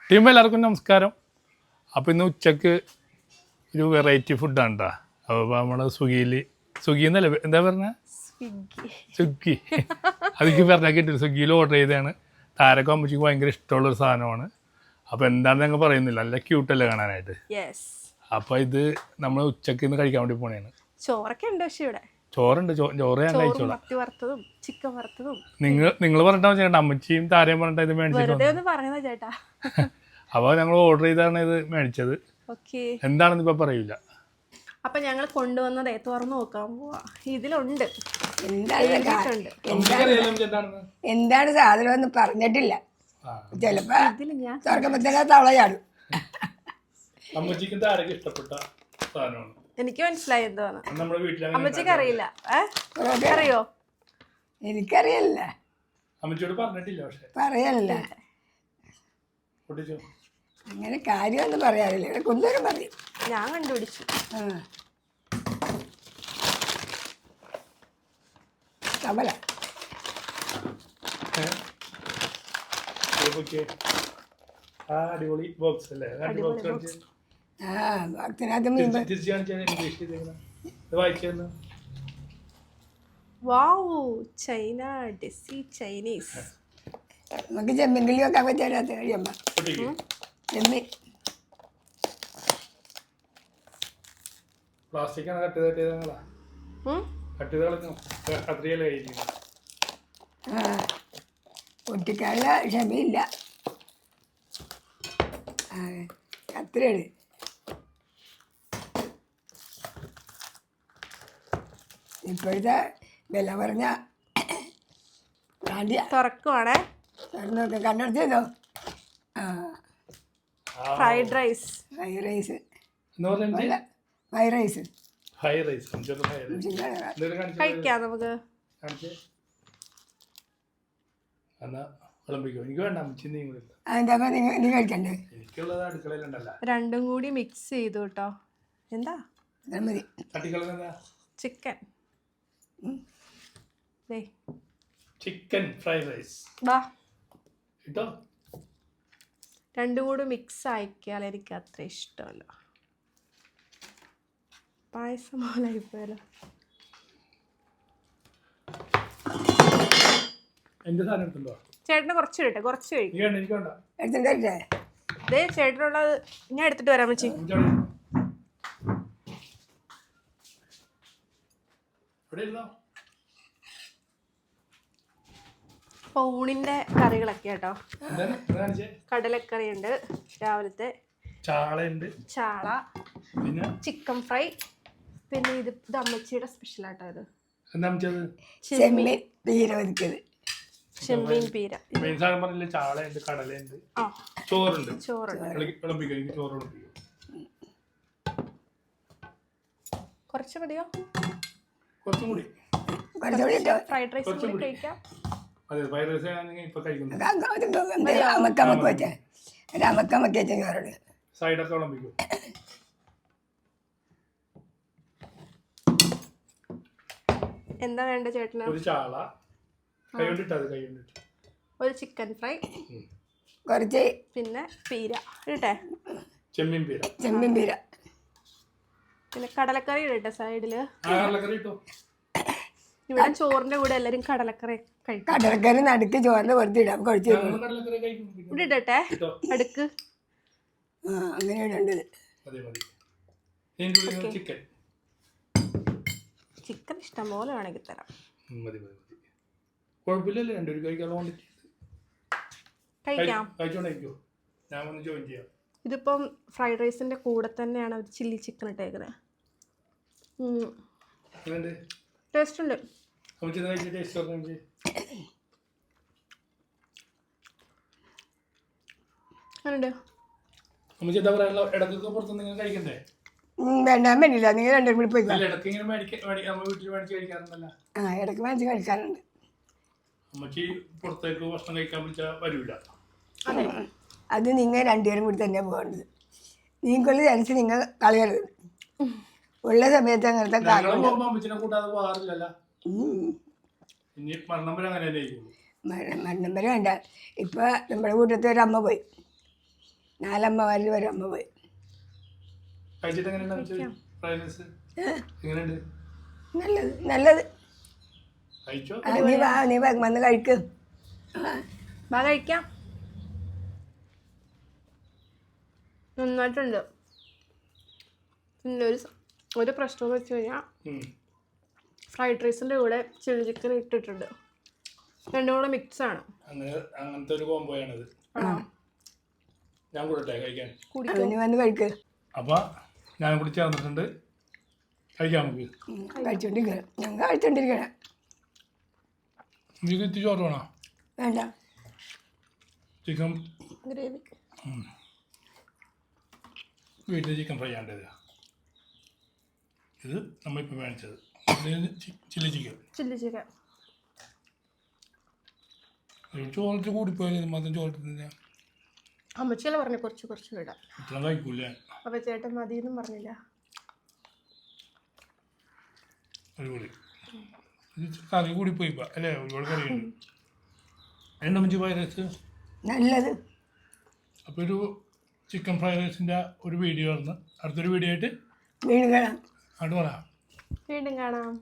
Team എല്ലാവർക്കും നമസ്കാരം. അപ്പോൾ ഇന്ന് ഉച്ചക്ക് ഒരു വെറൈറ്റി ഫുഡാണ് കേട്ടോ. അപ്പോൾ നമ്മൾ സ്വിഗ്ഗി എന്നല്ല എന്താ പറഞ്ഞ സ്വിഗ്ഗി അതൊക്കെ പറഞ്ഞാൽ കിട്ടില്ല. സ്വിഗ്ഗിയിൽ ഓർഡർ ചെയ്തതാണ്. താരക്ക് അമ്മച്ചിക്ക് ഭയങ്കര ഇഷ്ടമുള്ളൊരു സാധനമാണ്. അപ്പോൾ എന്താണെന്ന് ഞങ്ങൾ പറയുന്നില്ല, നല്ല ക്യൂട്ടല്ലേ കാണാനായിട്ട്. അപ്പോൾ ഇത് നമ്മൾ ഉച്ചക്ക് ഇന്ന് കഴിക്കാൻ വേണ്ടി പോണേണ്. ചോറൊക്കെ ഉണ്ട്, പക്ഷേ ഇവിടെ ചോറുണ്ട്. ചോറ് ഞാൻ കഴിച്ചോളാം. ചിക്കൻ വറുത്തതും നിങ്ങൾ പറഞ്ഞിട്ടാ ചേട്ടാ, അമ്മച്ചിയും താരയും പറഞ്ഞിട്ട് ഇത് മേടിച്ചിട്ട് ചേട്ടാ. അപ്പോൾ ഞങ്ങൾ ഓർഡർ ചെയ്താണ് ഇത് മേടിച്ചത്. എന്താണെന്ന് ഇപ്പൊ പറയൂല. അപ്പൊ ഞങ്ങൾ കൊണ്ടുവന്നത് തുറന്നു നോക്കാൻ പോവാ. ഇതിലുണ്ട് എന്താണ് സാധനം എന്ന് പറഞ്ഞിട്ടില്ല. ചിലപ്പോ തുറക്കുമ്പോ തവളയാടും. ഇഷ്ടപ്പെട്ട സാധനമാണ്. എനിക്ക് മനസ്സിലായി എന്താണ്. അമ്മച്ചിക്ക് അറിയില്ല. അറിയോ? എനിക്കറിയില്ല. അമ്മച്ചിയോട് പറഞ്ഞിട്ടില്ല. പക്ഷെ പറയല്ല അങ്ങനെ കാര്യമൊന്നും പറയാറില്ല. ഇവിടെ കൊണ്ടുവരും പറയും. ഞാൻ കണ്ടുപിടിച്ചു. കമല അടിപൊളി ബോക്സ് അല്ലേ? China deci Chinese. നമുക്ക് ചെമ്മീൻ വെക്കാൻ പറ്റാത്ത കഴിയുമ്പോ ചെമ്മീൻ പ്ലാസ്റ്റിക്കാണ് കട്ട് ചെയ്തിട്ട് പൊട്ടിക്കാനുള്ള ക്ഷമയില്ല. കത്തിരയാണ്. ഇപ്പോഴത്തെ വില പറഞ്ഞ തുറക്കുവാണേ. കണ്ടെടുത്തോ? Fried rice. ഫ്രൈഡ് റൈസ് കഴിക്കാം നമുക്ക്. നീ കഴിക്കണ്ടേ? രണ്ടും കൂടി മിക്സ് ചെയ്തു കേട്ടോ. എന്താ മതി. Chicken chicken fried rice. വാ, രണ്ടും കൂടി മിക്സ് ആയിക്കാൽ എനിക്ക് അത്ര ഇഷ്ടമല്ല. പായസം പോലെ ആയിപ്പോയല്ലോ. ചേട്ടന് കുറച്ച് ഇടട്ടെ, കുറച്ച് കഴിക്കും. ചേട്ടനുള്ളത് ഞാൻ എടുത്തിട്ട് വരാം വെച്ചി. അപ്പോൾ ഊണിൻ്റെ കറികളൊക്കെ കേട്ടോ. കടലക്കറി ഉണ്ട്, രാവിലത്തെ ചാള, പിന്നെ ചിക്കൻ ഫ്രൈ, പിന്നെ ഇത് അമ്മച്ചിയുടെ സ്പെഷ്യൽ ആട്ടോ. ഇത് ചെമ്മീൻ പീര, ചാളയുണ്ട്, കടലുണ്ട്, ചോറുണ്ട്. കുറച്ച് മതിയോ? കുറച്ചും കൂടി ഫ്രൈഡ് റൈസ് കൂടി കഴിക്കാം. എന്താ വേണ്ട ചേട്ടന്? ഒരു ചിക്കൻ ഫ്രൈ, കുറച്ച് പിന്നെ പീര ഇടട്ടെ, ചെമ്മീൻ പീര, പിന്നെ കടലക്കറി ഇടട്ടെ സൈഡില്. ഇവിടെ ചോറിന്റെ കൂടെ എല്ലാരും കടലക്കറി കഴിക്കും. കടലക്കറി നടുക്ക് ചോറിന്റെ വെറുതെ ഇടാം. ഇവിടെ ഇടട്ടെ അടുക്ക്. അങ്ങനെ ഇടേണ്ടത്. ചിക്കൻ ഇഷ്ടം പോലെ വേണമെങ്കിൽ തരാം. കഴിക്കാം. ഇതിപ്പം ഫ്രൈഡ് റൈസിന്റെ കൂടെ തന്നെയാണ് ഒരു ചില്ലി ചിക്കൻ ഇട്ടേക്കുന്നത്. ടേസ്റ്റ് ഉണ്ട്. വേണ്ടാൻ പറ്റില്ല. നിങ്ങൾ രണ്ടും കൂടി പോയി. ഇടയ്ക്ക് മേടിച്ച് കഴിക്കാറുണ്ട്. അത് നിങ്ങൾ രണ്ടുപേരും കൂടി തന്നെ പോകേണ്ടത്. നിങ്ങൾക്കുള്ള ചാൻസ് നിങ്ങൾ കളയരുത്. ഉള്ള സമയത്ത് അങ്ങനത്തെ മരണം വരെ വേണ്ട. ഇപ്പൊ നമ്മുടെ കൂട്ടത്തിൽ ഒരു അമ്മ പോയി. 4 വരെ അമ്മ പോയി. കഴിച്ചിട്ട് എങ്ങനെയുണ്ട് ഫ്രൈഡ് റൈസ്? എങ്ങനെയുണ്ട്? നല്ലത് നല്ലത്. കഴിച്ചോ? നീ വാ വന്ന് കഴിക്കും. വാ കഴിക്കാം. നന്നായിട്ടുണ്ട്. പിന്നെ ഒരു പ്രശ്നം എന്ന് വെച്ച് കഴിഞ്ഞാൽ ഫ്രൈഡ് റൈസിൻ്റെ കൂടെ ചില്ലി ചിക്കൻ ഇട്ടിട്ടുണ്ട്. രണ്ടും കൂടെ മിക്സാണ്. അങ്ങനത്തെ ഒരു കോംബോയാണിത്. ഞാൻ കൂടട്ടെ കഴിക്കാൻ? നീ വന്ന് കഴിക്ക്. അപ്പം ഞാനും കൂടി ചേർന്നിട്ടുണ്ട്. കഴിക്കാം നമുക്ക്. കഴിച്ചോണ്ടിരിക്കണം. ഞങ്ങൾ കഴിച്ചോണ്ടിരിക്കണം. നിങ്ങൾക്ക് ഇത്തിരി ചോറ് വേണോ? വേണ്ട. Chicken gravy. വീട്ടിൽ ചിക്കൻ ഫ്രൈ ആണ്ടത്. ഇത് നമ്മളിപ്പോൾ മേടിച്ചത് ചില്ലി ചിക്കൻ. ചില്ലി ചിക്കൻ ചോറിട്ട് കൂടിപ്പോയാലും മാത്രം ചോറിട്ട് അമ്മച്ചിയല്ല പറഞ്ഞു കുറച്ച് കുറച്ച് വിടാം. ഇത്ര കഴിക്കൂലേ? അപ്പം ചേട്ടൻ മതിയെന്നും പറഞ്ഞില്ല. അടിപൊളി. ഇത് കറി കൂടിപ്പോയി അല്ലേ? ഒരുപാട് കറിയുണ്ട്. അതിൻ്റെ അമ്മച്ചി ഫ്രൈഡ് റൈസ് നല്ലത്. അപ്പോൾ ഒരു ചിക്കൻ ഫ്രൈഡ് റൈസിൻ്റെ ഒരു വീഡിയോ ആണ്. അടുത്തൊരു വീഡിയോ ആയിട്ട് വീണ്ടും കാണാം. അങ്ങോട്ട് പറയാം. വീണ്ടും കാണാം.